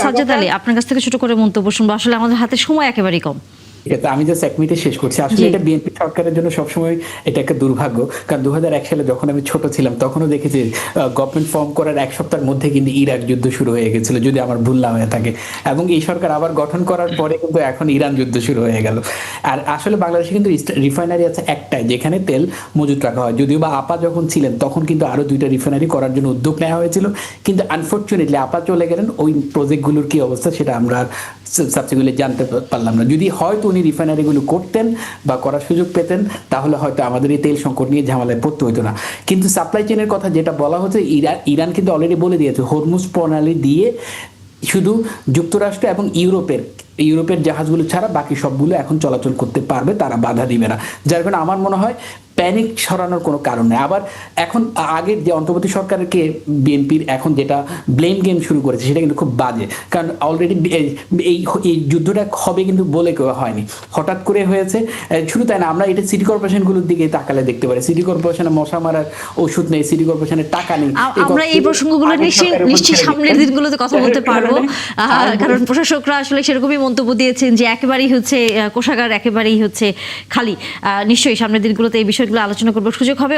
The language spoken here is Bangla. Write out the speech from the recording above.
সাজ্জাদ আলী, আপনার কাছ থেকে ছোট করে মন্তব্য শুনবো। আসলে আমাদের হাতে সময় একেবারেই কম। ঠিক আছে, আমি জাস্ট 1 মিনিটে শেষ করছি। আসলে এটা বিএনপি সরকারের জন্য সবসময় এটা একটা দুর্ভাগ্য। কারণ 2001 সালে যখন আমি ছোট ছিলাম তখনও দেখেছি গভর্নমেন্ট ফর্ম করার 1 সপ্তাহের মধ্যে কিন্তু ইরাক যুদ্ধ শুরু হয়ে গেছিল, যদি আমার ভুল না হয়ে থাকে। এবং এই সরকার আবার গঠন করার পরে কিন্তু এখন ইরান যুদ্ধ শুরু হয়ে গেল। আর আসলে বাংলাদেশে কিন্তু রিফাইনারি আছে একটাই, যেখানে তেল মজুত রাখা হয়। যদিও বা আপা যখন ছিলেন তখন কিন্তু আরো 2টা রিফাইনারি করার জন্য উদ্যোগ নেওয়া হয়েছিল, কিন্তু আনফরচুনেটলি আপা চলে গেলেন। ওই প্রজেক্টগুলোর কি অবস্থা সেটা আমরা সাবসিকুয়েন্টলি জানতে পারলাম না। যদি হয়তো উনি রিফাইনারিগুলো করতেন বা করার সুযোগ পেতেন, তাহলে হয়তো আমাদের এই তেল সংকট নিয়ে ঝামেলায় পড়তে হতো না। কিন্তু সাপ্লাই চেনের কথা যেটা বলা হচ্ছে, ইরান কিন্তু অলরেডি বলে দিয়েছে হরমুজ প্রণালী দিয়ে শুধু যুক্তরাষ্ট্র এবং ইউরোপের জাহাজগুলো ছাড়া বাকি সবগুলো এখন চলাচল করতে পারবে, তারা বাধা দিবে না। যার কারণে আমার মনে হয় প্যানিক ছড়ানোর কোনো কারণ নেই। আবার এখন আগের যে অন্তর্বর্তী সরকারকে বিএনপির এখন যেটা ব্লেম গেম শুরু করেছে সেটা কিন্তু খুব বাজে। কারণ অলরেডি এই যুদ্ধটা হবে কিন্তু বলে কেউ হয়নি, হঠাৎ করে হয়েছে। শুধু তাই না, আমরা এটা সিটি কর্পোরেশনগুলোর দিকে তাকালে দেখতে পারি, সিটি কর্পোরেশনে মশা মারার ওষুধ নেই, সিটি কর্পোরেশনের টাকা নেই। আমরা এই প্রসঙ্গগুলো নিশ্চয়ই সামনের দিনগুলোতে কথা বলতে পারবো, কারণ প্রশাসকরা আসলে সেরকমই মন্তব্য দিয়েছেন যে একেবারেই হচ্ছে কোষাগার একেবারেই হচ্ছে খালি। নিশ্চয়ই সামনের দিনগুলোতে এই বিষয়গুলো আলোচনা করবার সুযোগ হবে।